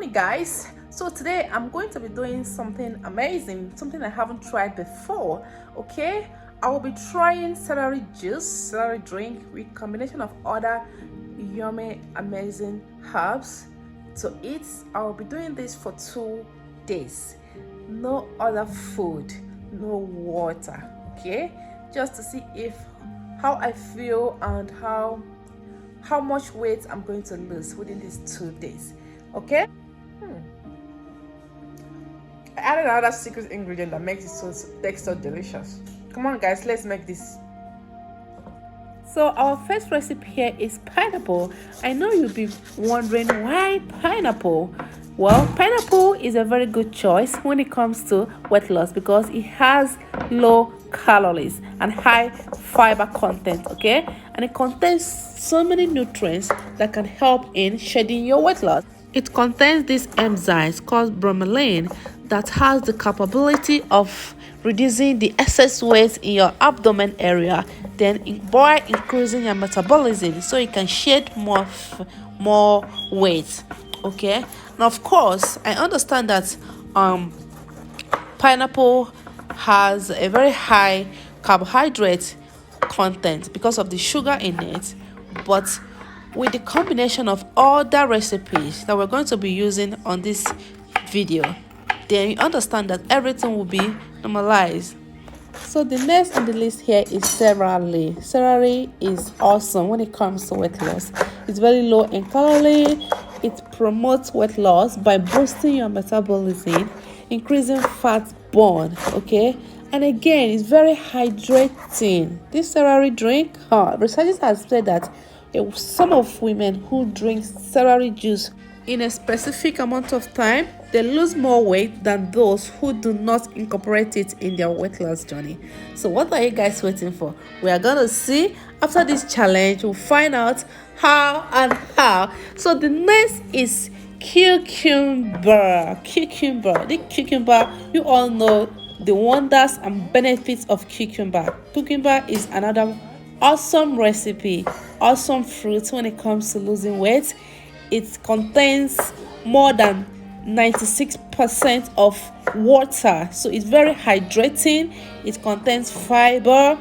morning, guys. So today I'm going to be doing something amazing, something I haven't tried before. Okay, I will be trying celery juice, celery drink with combination of other yummy amazing herbs to eat. I will be doing this for 2 days. No other food, no water. Okay, just to see if how I feel and how much weight I'm going to lose within these 2 days. Okay. I added another secret ingredient that makes it so extra delicious. Come on, guys, let's make this. So our first recipe here is pineapple. I know you'll be wondering why pineapple. Well, pineapple is a very good choice when it comes to weight loss because it has low calories and high fiber content, okay? And it contains so many nutrients that can help in shedding your weight loss. It contains these enzymes called bromelain that has the capability of reducing the excess weight in your abdomen area, then by increasing your metabolism so you can shed more weight. Okay, now of course I understand that pineapple has a very high carbohydrate content because of the sugar in it, but with the combination of other recipes that we're going to be using on this video, then you understand that everything will be normalized. So the next on the list here is celery. Celery is awesome when it comes to weight loss. It's very low in calorie. It promotes weight loss by boosting your metabolism, increasing fat burn, okay? And again, it's very hydrating. This celery drink, researchers have said that some of women who drink celery juice in a specific amount of time, they lose more weight than those who do not incorporate it in their weight loss journey. So what are you guys waiting for? We are gonna see after this challenge. We'll find out how. So the next is cucumber. The cucumber, you all know the wonders and benefits of cucumber. Cucumber is another awesome recipe, awesome fruit when it comes to losing weight. It contains more than 96% of water, so it's very hydrating. It contains fiber.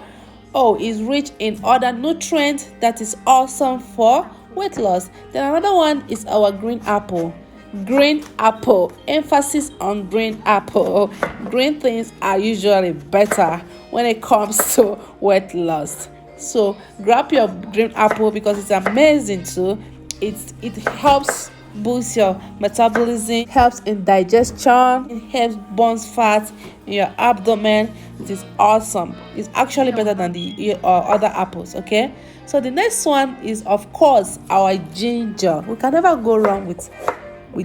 It's rich in other nutrients that is awesome for weight loss. Then another one is our green apple. Emphasis on green apple. Green things are usually better when it comes to weight loss. So grab your green apple because it's amazing too. It helps boost your metabolism, helps in digestion, it helps burn fat in your abdomen. It is awesome. It's actually better than the other apples. Okay, so the next one is of course our ginger. We can never go wrong with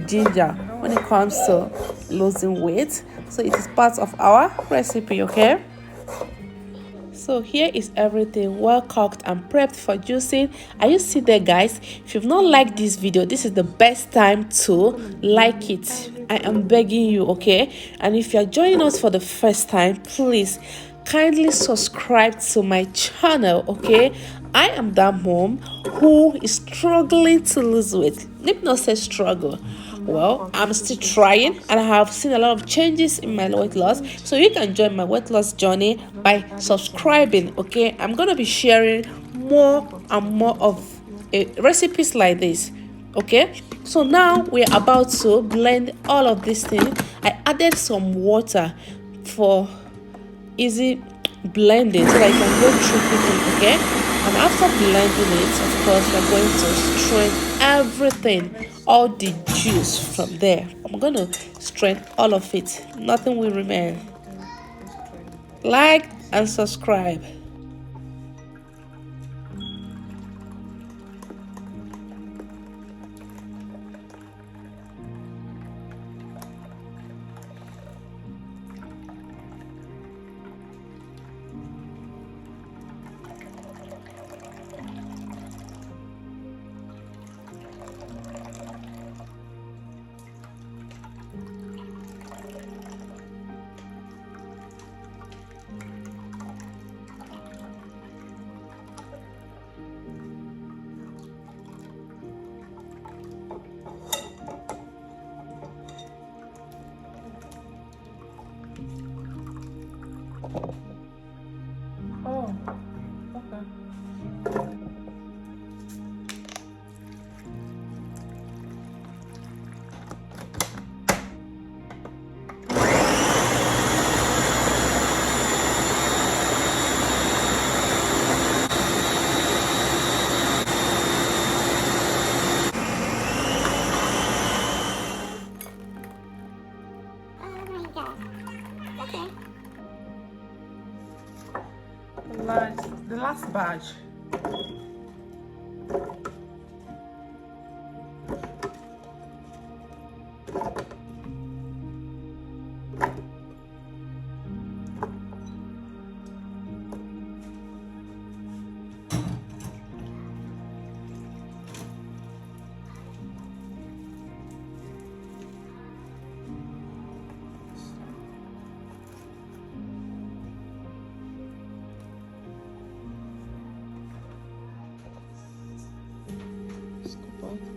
ginger when it comes to losing weight, so it is part of our recipe. Okay, so here is everything well cooked and prepped for juicing. Are you see there, guys? If you've not liked this video, this is the best time to like it. I am begging you, okay? And if you're joining us for the first time, please kindly subscribe to my channel, okay? I am that mom who is struggling to lose weight. Let me not say struggle. Well, I'm still trying and I have seen a lot of changes in my weight loss. So you can join my weight loss journey by subscribing, okay? I'm going to be sharing more and more of recipes like this, okay? So now we're about to blend all of these things. I added some water for easy blending so that I can go through quickly, okay? And after blending it, of course, we're going to strain everything, all the juice from there. I'm going to strain all of it. Nothing will remain. Like and subscribe. Oh, okay. The last batch.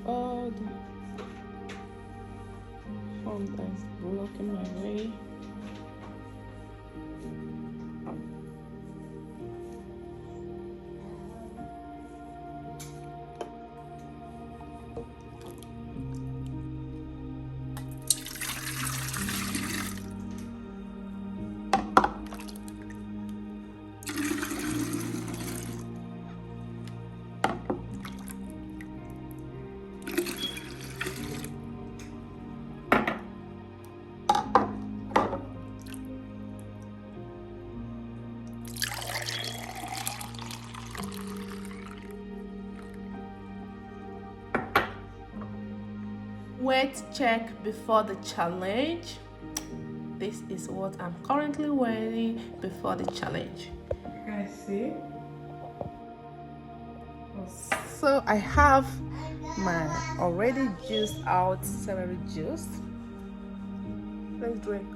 All the form that's blocking my way. Weight check before the challenge. This is what I'm currently wearing before the challenge. You guys see? So I have my already juiced out celery juice. Let's drink.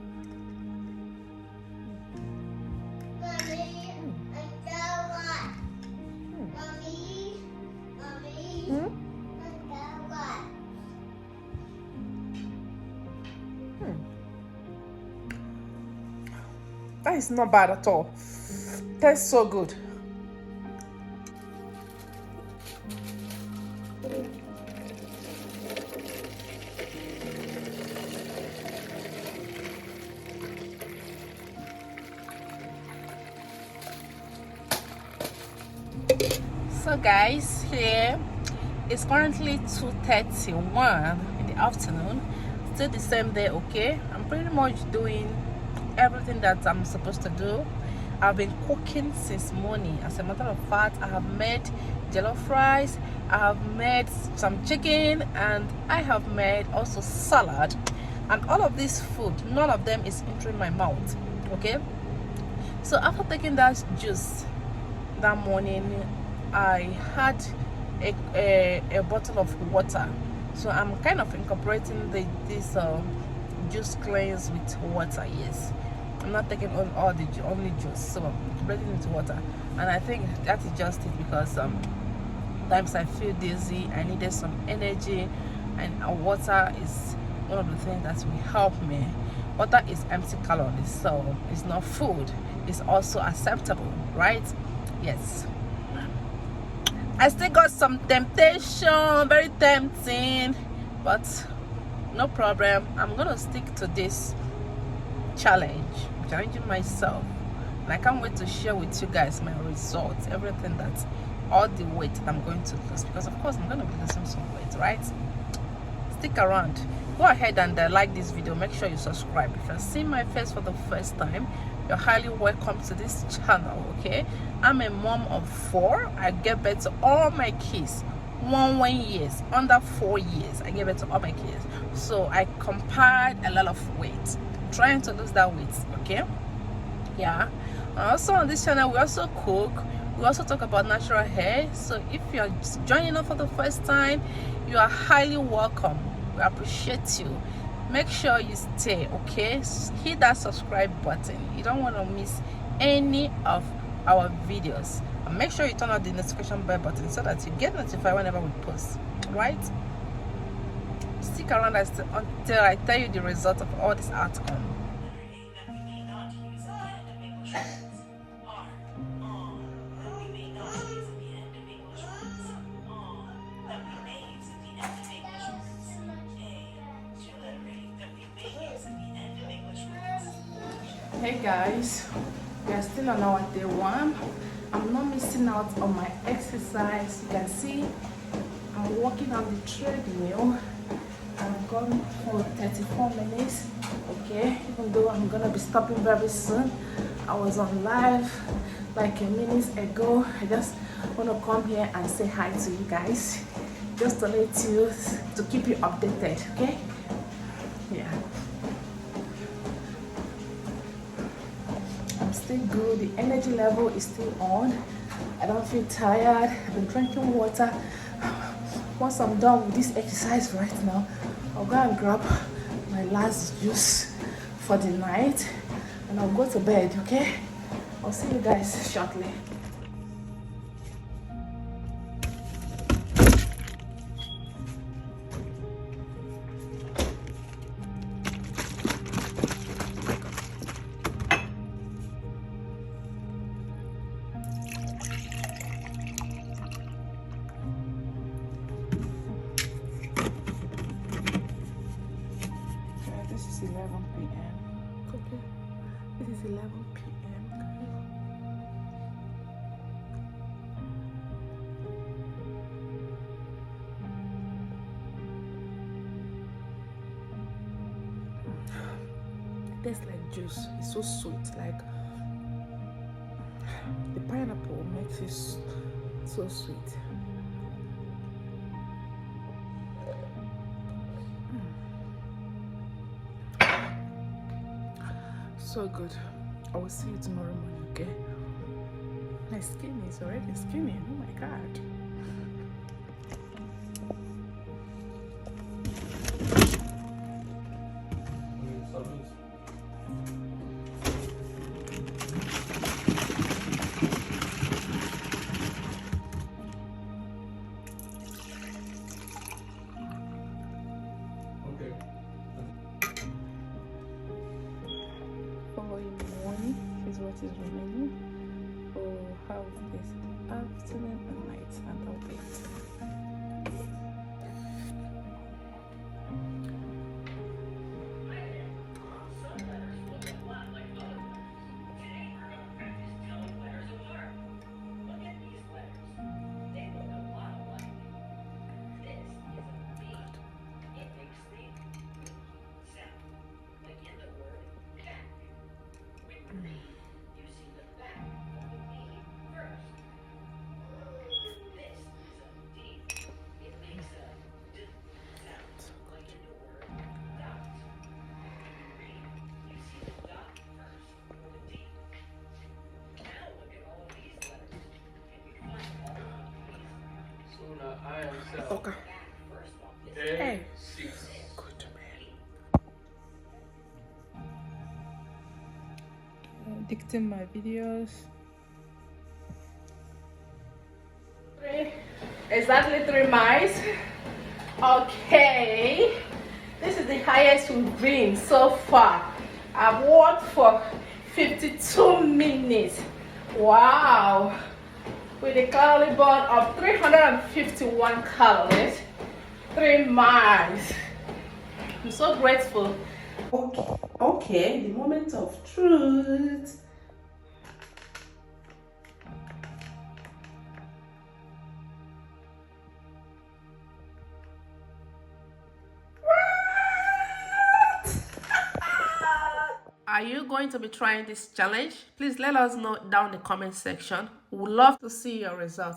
That is not bad at all. Tastes so good. So guys, here it's currently 2:31 in the afternoon. Still the same day, okay? I'm pretty much doing everything that I'm supposed to do. I've been cooking since morning. As a matter of fact, I have made jollof rice, I have made some chicken, and I have made also salad. And all of this food, none of them is entering my mouth, okay? So after taking that juice that morning, I had a bottle of water. So I'm kind of incorporating this juice cleanse with water. Yes, I'm not taking all the only juice, so I'm incorporating it with water. And I think that is just it, because times I feel dizzy, I needed some energy, and water is one of the things that will help me. Water is empty calories, so it's not food. It's also acceptable, right? Yes. I still got some temptation, very tempting, but no problem. I'm gonna stick to this challenge. I'm challenging myself, and I can't wait to share with you guys my results, everything, that all the weight I'm going to lose, because of course I'm gonna be losing some weight, right? Stick around. Go ahead and like this video. Make sure you subscribe. If you're seeing my face for the first time, you're highly welcome to this channel, okay? I'm a mom of 4. I gave birth to all my kids 1 years, under 4 years. I gave birth to all my kids, so I compared a lot of weight, trying to lose that weight, okay? Yeah. Also on this channel, we also cook. We also talk about natural hair. So if you're joining us for the first time, you are highly welcome. We appreciate you. Make sure you stay, okay? Hit that subscribe button. You don't want to miss any of our videos, and make sure you turn on the notification bell button so that you get notified whenever we post, right? Stick around until I tell you the result of all this outcome. Hey guys, we are still on our day 1. I'm not missing out on my exercise. You can see I'm walking on the treadmill. I've gone for 34 minutes. Okay, even though I'm gonna be stopping very soon. I was on live like a minute ago. I just want to come here and say hi to you guys, just to let you, to keep you updated. Okay, yeah. I'm still good. The energy level is still on. I don't feel tired. I've been drinking water. Once I'm done with this exercise right now, I'll go and grab my last juice for the night and I'll go to bed. Okay, I'll see you guys shortly. This is 11 p.m. Okay, this is 11 p.m. It tastes like juice. It's so sweet. Like the pineapple makes it so sweet. So good. I will see you tomorrow morning, okay? My skin is already skinny. Oh my god. In the morning is what is remaining. Or how is the afternoon and night, and I'll be. Okay. Hey. Good man. Dictating my videos. Exactly 3 miles. Okay. This is the highest we've been so far. I've walked for 52 minutes. Wow. With a calorie burn of 351 calories, 3 miles. I'm so grateful. Okay, the moment of truth. Are you going to be trying this challenge? Please let us know down in the comment section. We would love to see your results.